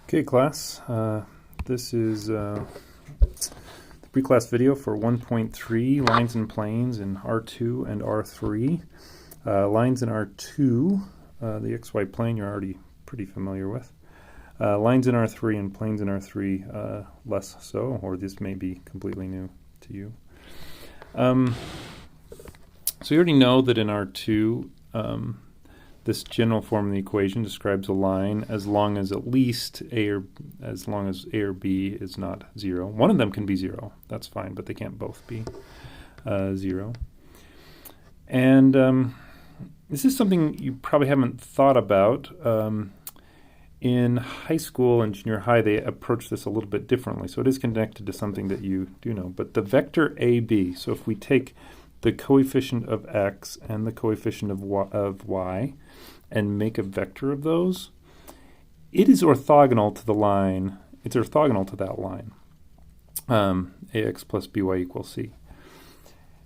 Okay, class. This is the pre-class video for 1.3, lines and planes in R2 and R3. Lines in R2, the XY plane you're already pretty familiar with. Lines in R3 and planes in R3 less so, or this may be completely new to you. So you already know that in R2, this general form of the equation describes a line as long as at least A or B is not 0. One of them can be 0. That's fine, but they can't both be 0. And this is something you probably haven't thought about. In high school and junior high, they approach this a little bit differently. So it is connected to something that you do know. But the vector AB, so if we take the coefficient of x and the coefficient of y and make a vector of those, it is orthogonal to the line. It's orthogonal to that line, ax plus by equals c.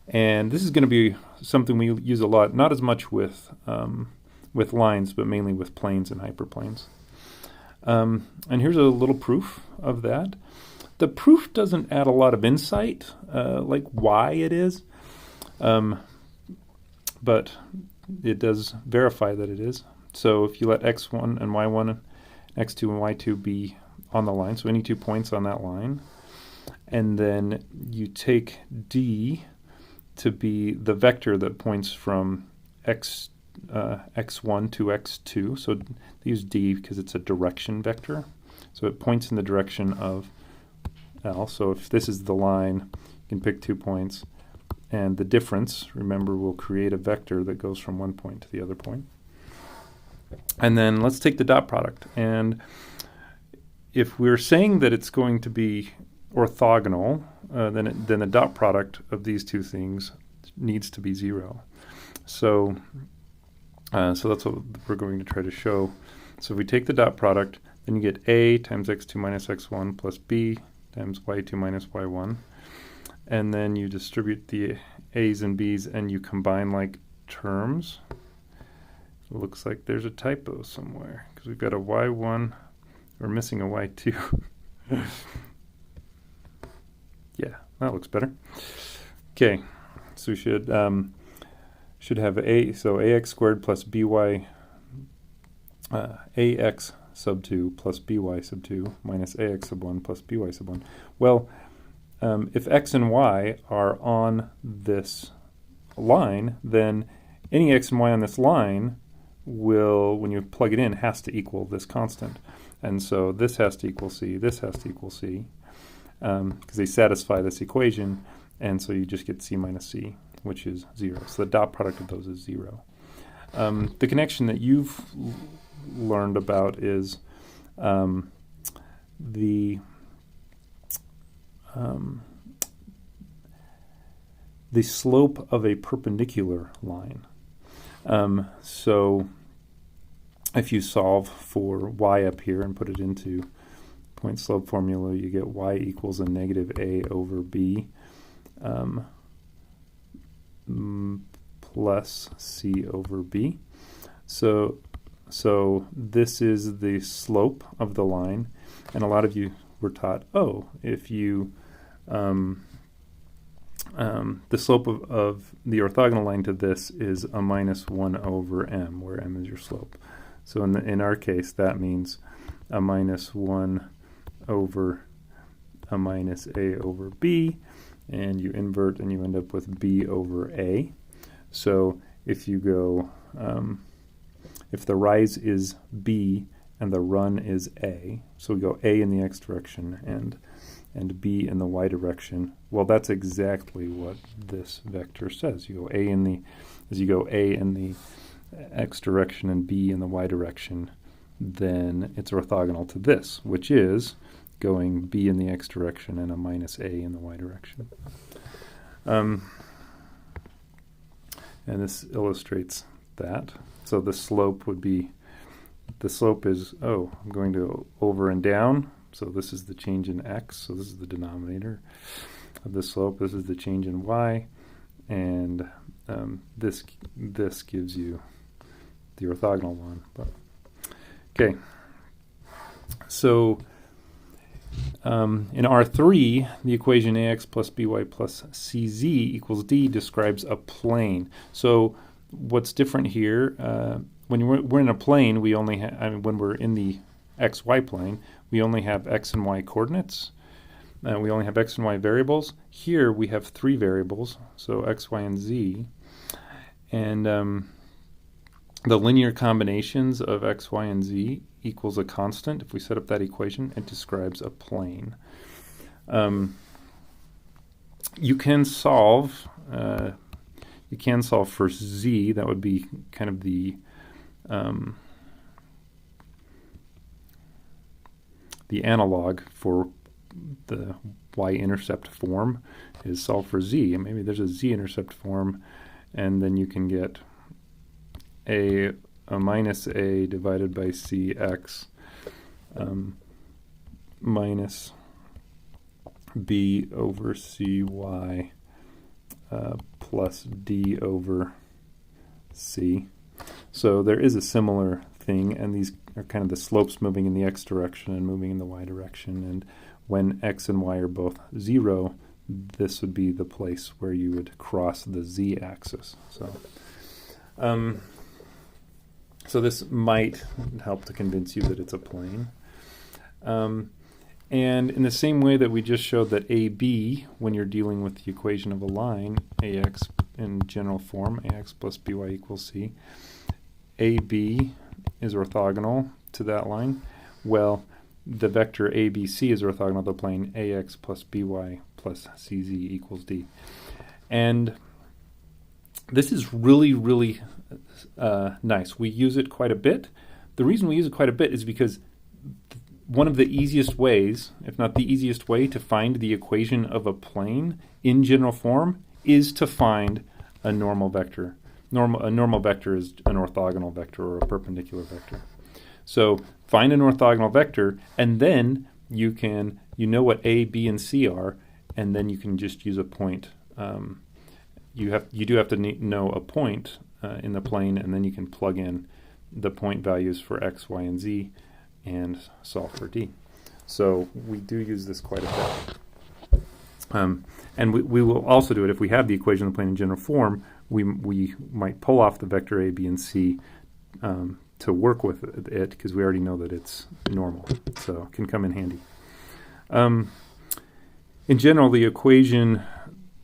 And this is going to be something we use a lot, not as much with lines, but mainly with planes and hyperplanes. And here's a little proof of that. The proof doesn't add a lot of insight, like why it is. But it does verify that it is. So if you let x1 and y1, x2 and y2 be on the line, so any 2 points on that line, and then you take d to be the vector that points from x1 to x2. So they use d because it's a direction vector. So it points in the direction of L. So if this is the line, you can pick 2 points. And the difference, remember, will create a vector that goes from one point to the other point. And then let's take the dot product. And if we're saying that it's going to be orthogonal, then the dot product of these two things needs to be 0. So that's what we're going to try to show. So if we take the dot product, then you get a times x2 minus x1 plus b times y2 minus y1. And then you distribute the a's and b's and you combine like terms. It looks like there's a typo somewhere because we've got a y1. We're missing a y2. Yeah, that looks better. Okay, so we should have so ax squared plus by ax sub 2 plus by sub 2 minus ax sub 1 plus by sub 1. Well, if x and y are on this line, then any x and y on this line will, when you plug it in, has to equal this constant. And so this has to equal c, this has to equal c, because they satisfy this equation, and so you just get c minus c, which is 0. So the dot product of those is 0. The connection that you've learned about is the slope of a perpendicular line. So if you solve for y up here and put it into point slope formula, you get y equals a negative a over b plus c over b. So this is the slope of the line, and a lot of you were taught, if you the slope of the orthogonal line to this is a minus 1 over m, where m is your slope. So in our case, that means a minus 1 over a minus a over b, and you invert and you end up with b over a. So if you go, if the rise is b and the run is a, so we go a in the x direction and b in the y direction, well, that's exactly what this vector says. You go a in the x direction and b in the y direction, then it's orthogonal to this, which is going b in the x direction and a minus a in the y direction. And this illustrates that. So the slope would be, the slope is, I'm going to over and down. So this is the change in x, so this is the denominator of the slope. This is the change in y, and this gives you the orthogonal one. Okay, So in R3, the equation ax plus by plus cz equals d describes a plane. So what's different here, when we're in a plane, we only have, when we're in the xy plane, we only have x and y coordinates. We only have x and y variables. Here we have three variables, so x, y, and z. And the linear combinations of x, y, and z equals a constant. If we set up that equation, it describes a plane. You can solve for z. That would be kind of the analog for the y-intercept form is solve for z. And maybe there's a z-intercept form, and then you can get a minus a divided by cx minus b over cy plus d over c. So there is a similar thing, and these are kind of the slopes moving in the x direction and moving in the y direction. And when x and y are both 0, this would be the place where you would cross the z-axis. So this might help to convince you that it's a plane. And in the same way that we just showed that AB, when you're dealing with the equation of a line, AX in general form, AX plus BY equals C, AB is orthogonal to that line. Well, the vector ABC is orthogonal to the plane AX plus BY plus CZ equals D. And this is really, really nice. We use it quite a bit. The reason we use it quite a bit is because one of the easiest ways, if not the easiest way, to find the equation of a plane in general form is to find a normal vector. A normal vector is an orthogonal vector or a perpendicular vector. So find an orthogonal vector, and then you know what A, B, and C are, and then you can just use a point. You do have to know a point in the plane, and then you can plug in the point values for x, y, and z, and solve for d. So we do use this quite a bit. And we will also do it if we have the equation of the plane in general form. We might pull off the vector a, b, and c to work with it, because we already know that it's normal, so it can come in handy. In general, the equation,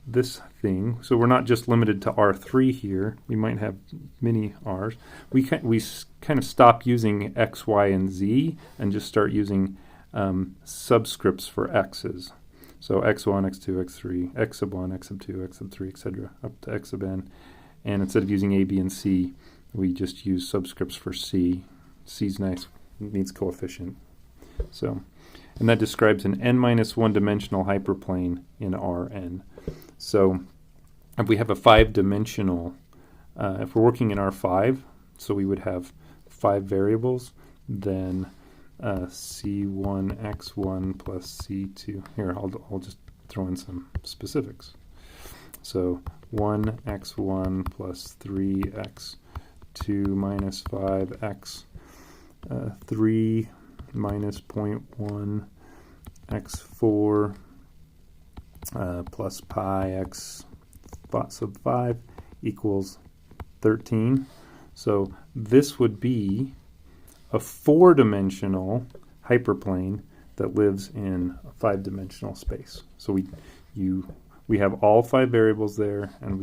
this thing, so we're not just limited to R3 here. We might have many R's. We kind of stop using X, Y, and Z and just start using subscripts for X's. So X1, X2, X3, X sub 1, X sub 2, X sub 3, etc., up to X sub n. And instead of using A, B, and C, we just use subscripts for C. C's nice, means coefficient. So, and that describes an n-1 dimensional hyperplane in Rn. So if we have a 5-dimensional, if we're working in R5, so we would have 5 variables, then C1 x1 plus C2. Here, I'll just throw in some specifics. So 1 x1 plus 3x2 minus 5x 3 minus 0.1 x4 plus pi x sub 5 equals 13. So this would be a 4-dimensional hyperplane that lives in a 5-dimensional space. So we have all 5 variables there, and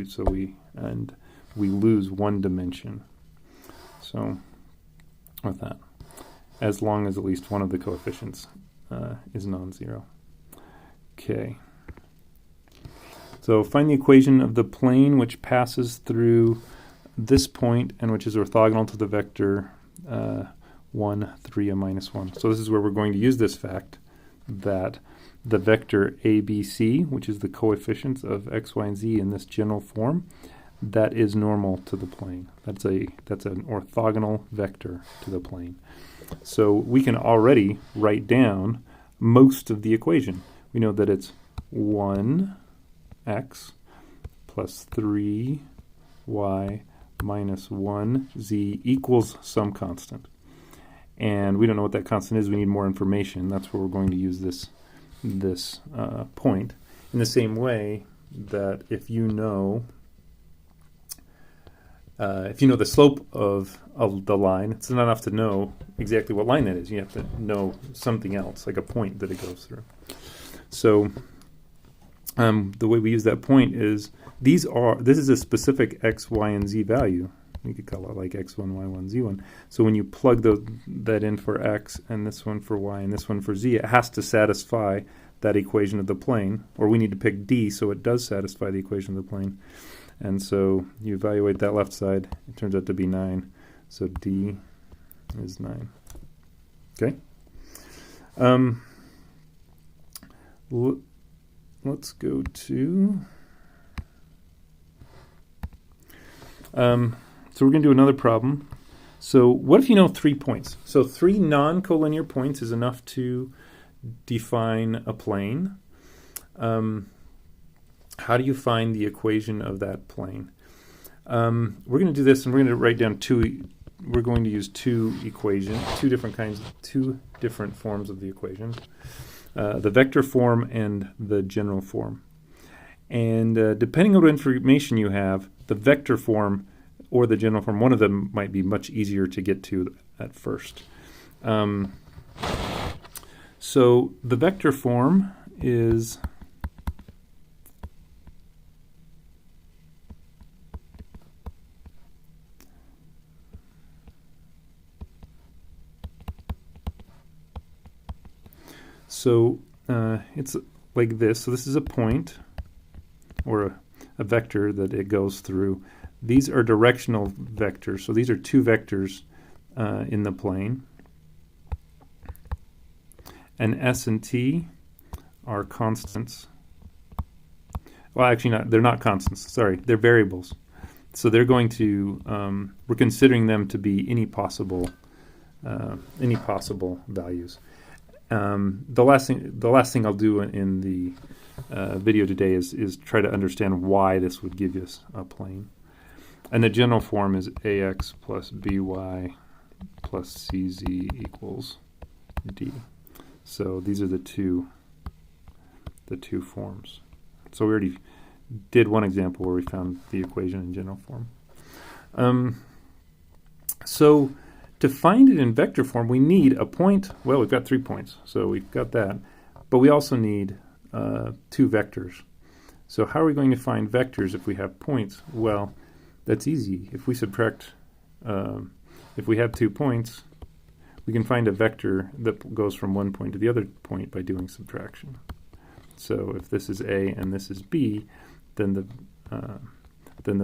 we lose 1 dimension. So with that, as long as at least one of the coefficients is non-zero. Okay. So find the equation of the plane which passes through this point and which is orthogonal to the vector 1, 3, and minus 1. So this is where we're going to use this fact that the vector ABC, which is the coefficients of x, y, and z in this general form, that is normal to the plane. That's an orthogonal vector to the plane. So we can already write down most of the equation. We know that it's 1x plus 3y minus 1z equals some constant. and we don't know what that constant is. We need more information. That's where we're going to use this point. In the same way that if you know the slope of the line, it's not enough to know exactly what line that is. You have to know something else, like a point that it goes through. So the way we use that point is this is a specific x, y, and z value. We could call it like x1, y1, z1. So when you plug that in for x, and this one for y, and this one for z, it has to satisfy that equation of the plane. Or we need to pick d so it does satisfy the equation of the plane. And so you evaluate that left side. It turns out to be 9. So d is 9. Okay? Let's go to... so we're going to do another problem. So what if you know 3 points? So 3 non-collinear points is enough to define a plane. How do you find the equation of that plane? We're going to do this, and we're going to write down we're going to use two different forms of the equation. The vector form and the general form. And depending on what information you have, the vector form or the general form, one of them might be much easier to get to at first. So the vector form is it's like this. So this is a point or a vector that it goes through. These are directional vectors. So these are 2 vectors in the plane. And S and T are constants. Well, actually they're not constants. Sorry, they're variables. So they're going to, we're considering them to be any possible values. The last thing I'll do in the video today is try to understand why this would give us a plane. And the general form is ax plus by plus cz equals d. So these are the two forms. So we already did one example where we found the equation in general form. So to find it in vector form, we need a point. Well, we've got 3 points, so we've got that. But we also need 2 vectors. So how are we going to find vectors if we have points? Well, that's easy. If we subtract, if we have 2 points, we can find a vector that goes from one point to the other point by doing subtraction. So if this is A and this is B, then the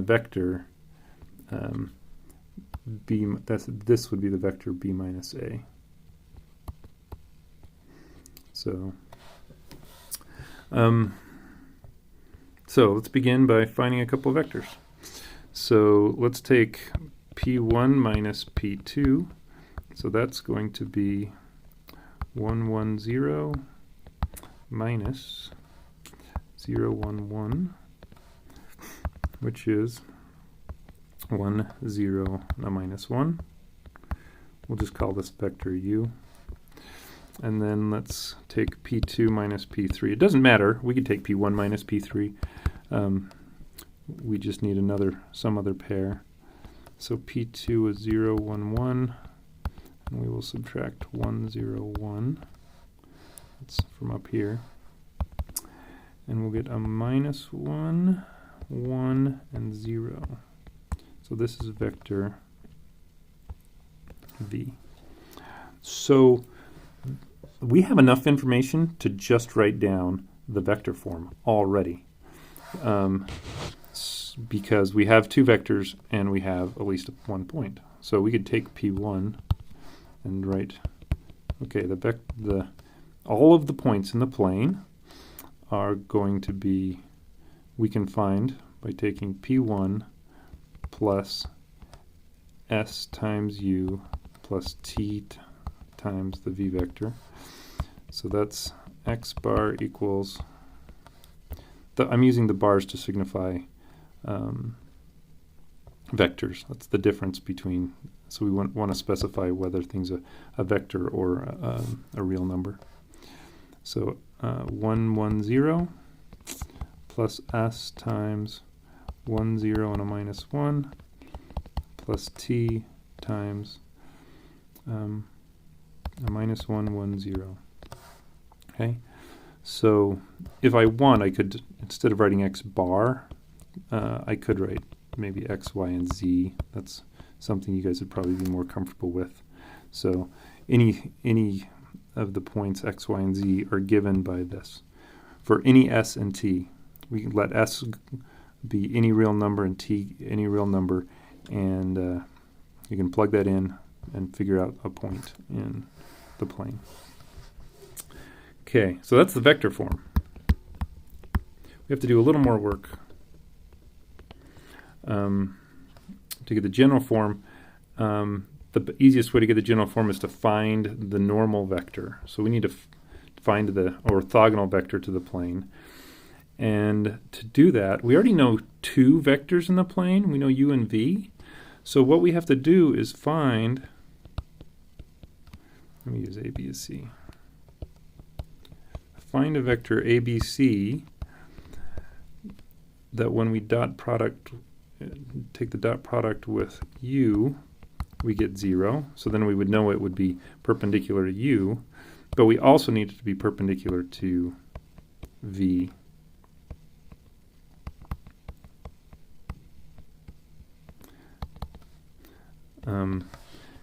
vector B, this would be the vector B minus A. So let's begin by finding a couple of vectors. So let's take P1 minus P2. So that's going to be 1, 1, 0 minus 0, 1, 1, which is 1, 0, minus 1. We'll just call this vector U. And then let's take P2 minus P3. It doesn't matter. We could take P1 minus P3. We just need some other pair. So P2 is 0, 1, 1. And we will subtract 1, 0, 1. That's from up here. And we'll get a minus 1, 1, and 0. So this is vector V. So we have enough information to just write down the vector form already. Because we have 2 vectors and we have at least 1 point. So we could take P1 and write, okay, all of the points in the plane are going to be, we can find by taking P1 plus S times U plus T times the V vector. So that's X bar equals, I'm using the bars to signify vectors. That's the difference between So we want to specify whether things a vector or a real number. So 1, 1, 0 plus s times 1, 0 and a minus 1 plus t times a minus 1, 1, 0. Okay, so if I want, I could, instead of writing x bar, I could write maybe x, y, and z. That's something you guys would probably be more comfortable with. So any of the points x, y, and z are given by this. For any s and t, we can let s be any real number and t any real number, and you can plug that in and figure out a point in the plane. Okay, so that's the vector form. We have to do a little more work to get the general form. The easiest way to get the general form is to find the normal vector. So we need to find the orthogonal vector to the plane. And to do that, we already know two vectors in the plane. We know u and v. So what we have to do is find, let me use a, b, and c. Find a vector a, b, c that when we dot product, take the dot product with u, we get 0. So then we would know it would be perpendicular to u, but we also need it to be perpendicular to v.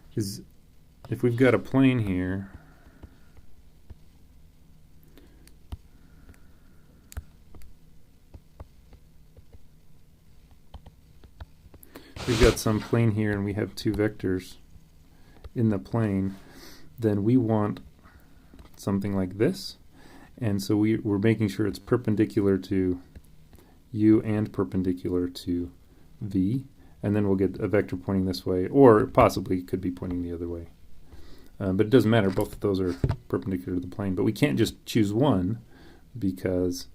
Because if we've got a plane here, we've got some plane here and we have two vectors in the plane, then we want something like this. And so we're making sure it's perpendicular to u and perpendicular to v. And then we'll get a vector pointing this way, or possibly could be pointing the other way. But it doesn't matter, both of those are perpendicular to the plane. But we can't just choose one, because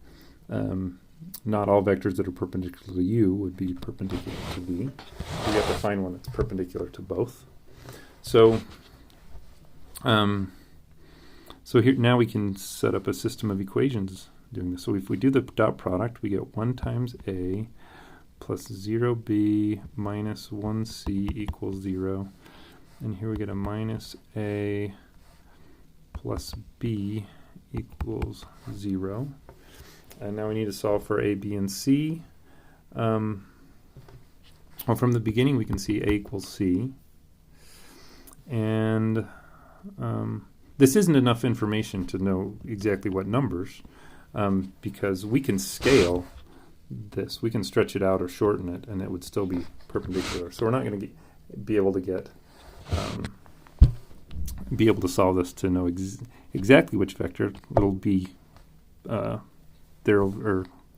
not all vectors that are perpendicular to u would be perpendicular to v. We have to find one that's perpendicular to both. So so here now we can set up a system of equations doing this. So if we do the dot product, we get 1 times a plus 0b minus 1c equals 0. And here we get a minus a plus b equals 0. And now we need to solve for a, b, and c. Well, from the beginning we can see a equals c. And this isn't enough information to know exactly what numbers, because we can scale this. We can stretch it out or shorten it, and it would still be perpendicular. So we're not going to be able to solve this to know exactly which vector. It'll be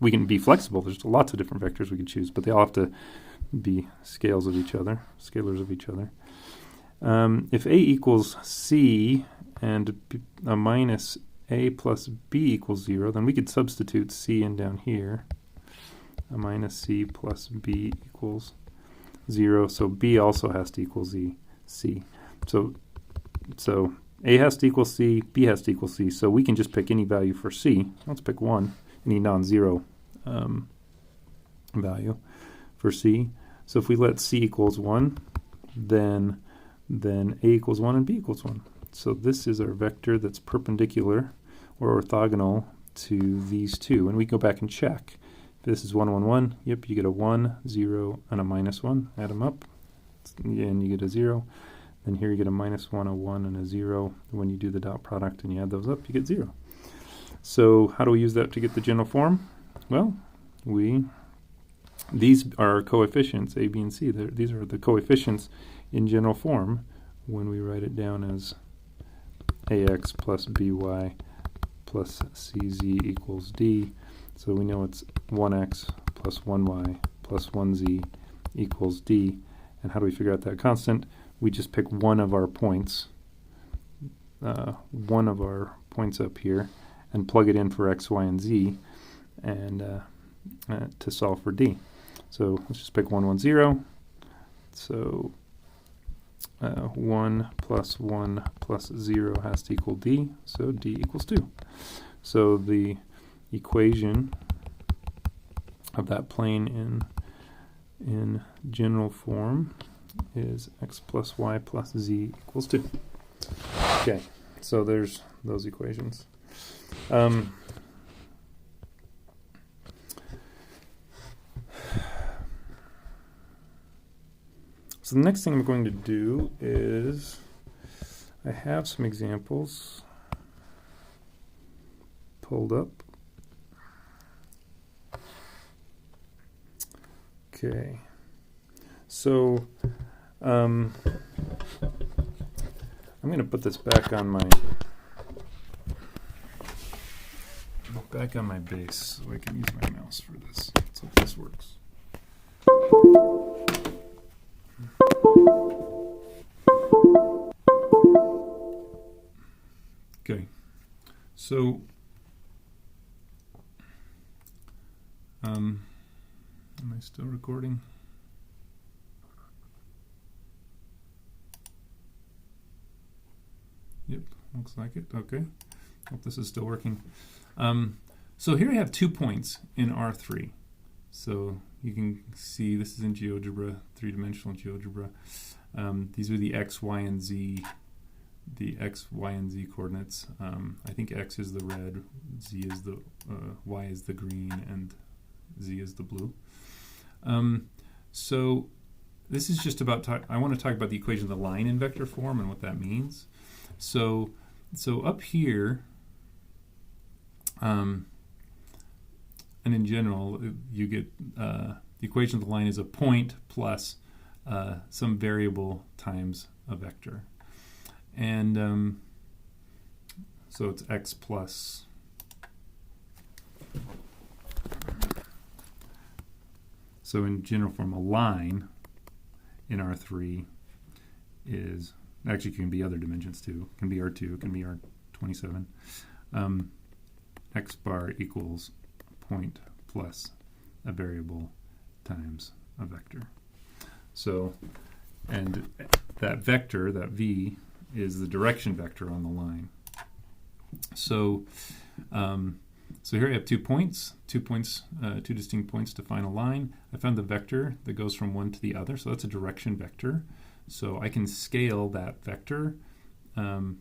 we can be flexible. There's lots of different vectors we can choose, but they all have to be scalars of each other. If a equals c and a minus a plus b equals 0, then we could substitute c in down here. A minus c plus b equals 0, so b also has to equal c. So a has to equal c, b has to equal c, so we can just pick any value for c. Let's pick 1, any non-zero value for c. So if we let c equals 1, then a equals 1 and b equals 1. So this is our vector that's perpendicular or orthogonal to these two. And we go back and check. If this is 1, 1, 1, yep, you get a 1, 0, and a minus 1. Add them up, and you get a 0. Then here you get a minus 1, a 1, and a 0. When you do the dot product and you add those up, you get 0. So how do we use that to get the general form? Well, these are coefficients, a, b, and c. These are the coefficients in general form when we write it down as ax plus by plus cz equals d. So we know it's 1x plus 1y plus 1z equals d. And how do we figure out that constant? We just pick one of our points up here and plug it in for x, y, and z, and to solve for d. So let's just pick 1, 1, 0. So 1 plus 1 plus 0 has to equal d, so d equals 2. So the equation of that plane in general form is x plus y plus z equals 2. Okay, so there's those equations. So the next thing I'm going to do is I have some examples pulled up. Okay, so I'm going to put this back on my base so I can use my mouse for this. Let's hope this works. Okay, so am I still recording? Yep, looks like it. Okay, hope this is still working. So here I have 2 points in R3. So you can see this is in GeoGebra, three-dimensional GeoGebra. These are the x, y, and z. The x, y, and z coordinates. I think x is the red, z is the y is the green, and z is the blue. So this is just about I want to talk about the equation of the line in vector form and what that means. So up here, and in general, you get the equation of the line is a point plus some variable times a vector. And so it's x plus so in general form, a line in R3 is actually can be other dimensions too. It can be R2, it can be R27. X bar equals a point plus a variable times a vector. So, and that vector, that v, is the direction vector on the line. So, so here I have 2 points, two distinct points to define a line. I found the vector that goes from one to the other, so that's a direction vector. So I can scale that vector, and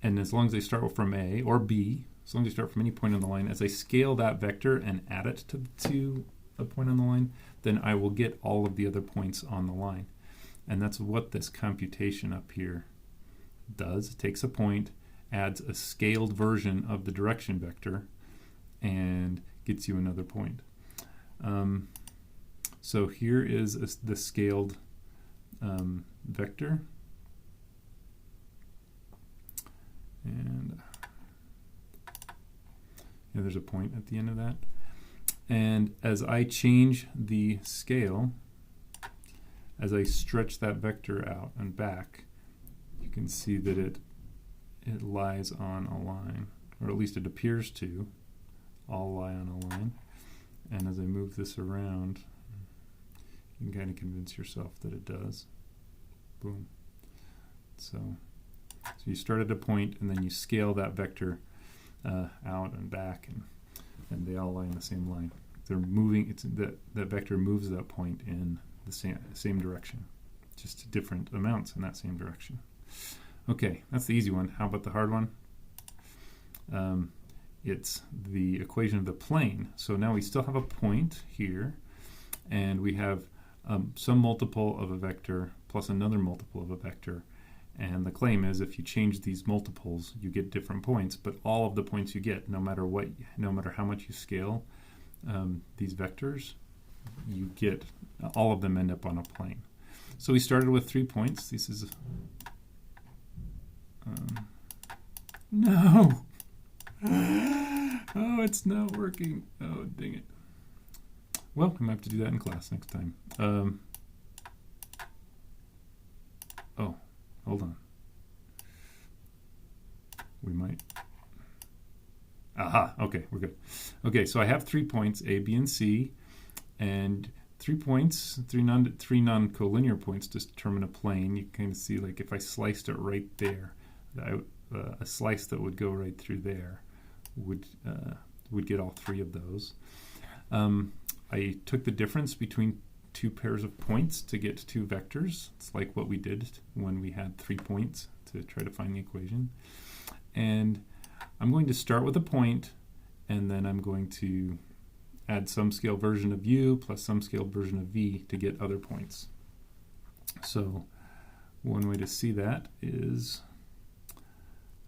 as long as they start from A or B, as long as they start from any point on the line, as I scale that vector and add it to a point on the line, then I will get all of the other points on the line. And that's what this computation up here does. It takes a point, adds a scaled version of the direction vector, and gets you another point. So here is the scaled vector. And there's a point at the end of that. And as I change the scale, as I stretch that vector out and back, you can see that it lies on a line, or at least it appears to all lie on a line. And as I move this around, you can kind of convince yourself that it does. Boom. So you start at a point, and then you scale that vector out and back, and they all lie in the same line. They're moving. That vector moves that point in the same direction, just different amounts in that same direction. Okay, that's the easy one. How about the hard one? It's the equation of the plane. So now we still have a point here, and we have some multiple of a vector plus another multiple of a vector. And the claim is if you change these multiples, you get different points, but all of the points you get, no matter how much you scale these vectors, you get, all of them end up on a plane. So we started with 3 points. This is, no! Oh, it's not working. Oh, dang it. Well, I might have to do that in class next time. Oh, hold on. We might. Aha, okay, we're good. Okay, so I have 3 points, A, B, and C, and 3 points, three non-collinear points to determine a plane. You can kind of see, like, if I sliced it right there, a slice that would go right through there would get all 3 of those. I took the difference between 2 pairs of points to get 2 vectors. It's like what we did when we had 3 points to try to find the equation. And I'm going to start with a point, and then I'm going to add some scale version of u plus some scale version of v to get other points. So one way to see that is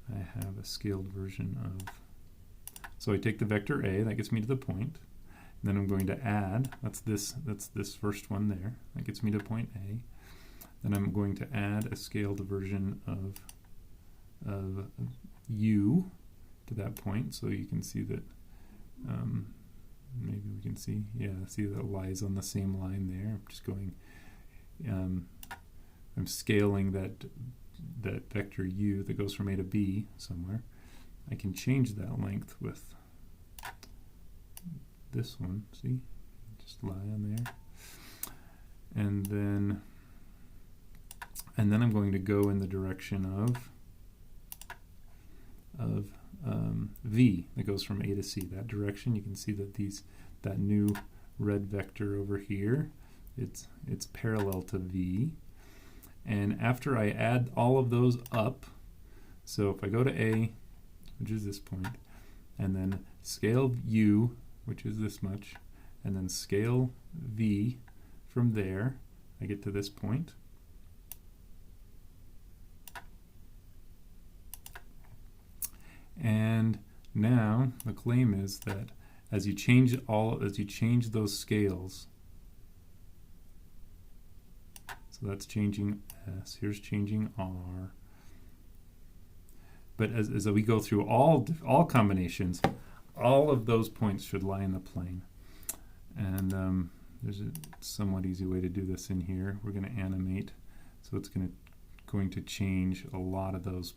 I have a scaled version of, so I take the vector a, that gets me to the point, and then I'm going to add, that's this first one there, that gets me to point A. Then I'm going to add a scaled version of u to that point, so you can see that, maybe we can see, see that it lies on the same line there. I'm just going, I'm scaling that vector u that goes from A to B somewhere. I can change that length with this one, see? Just lie on there. And then I'm going to go in the direction of v that goes from A to C. That direction, you can see that that new red vector over here, it's parallel to v. And after I add all of those up, so if I go to A, which is this point, and then scale u, which is this much, and then scale v from there, I get to this point. And now the claim is that as you change those scales, so that's changing S, here's changing R. But as we go through all combinations, all of those points should lie in the plane. And there's a somewhat easy way to do this in here. We're going to animate, so it's going to change a lot of those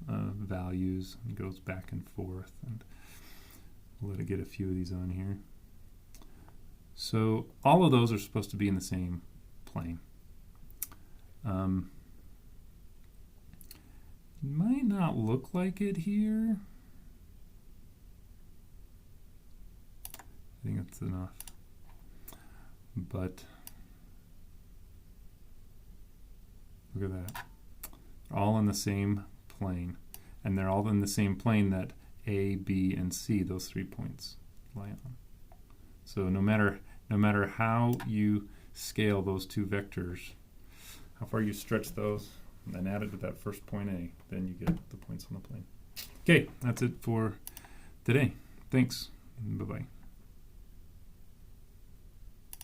values, and goes back and forth, and we'll let it get a few of these on here. So all of those are supposed to be in the same plane. Might not look like it here. I think that's enough. But look at that. All in the same plane. And they're all in the same plane that A, B, and C, those 3 points, lie on. So no matter how you scale those 2 vectors, how far you stretch those, and then add it to that first point A, then you get the points on the plane. Okay, that's it for today. Thanks. Bye-bye.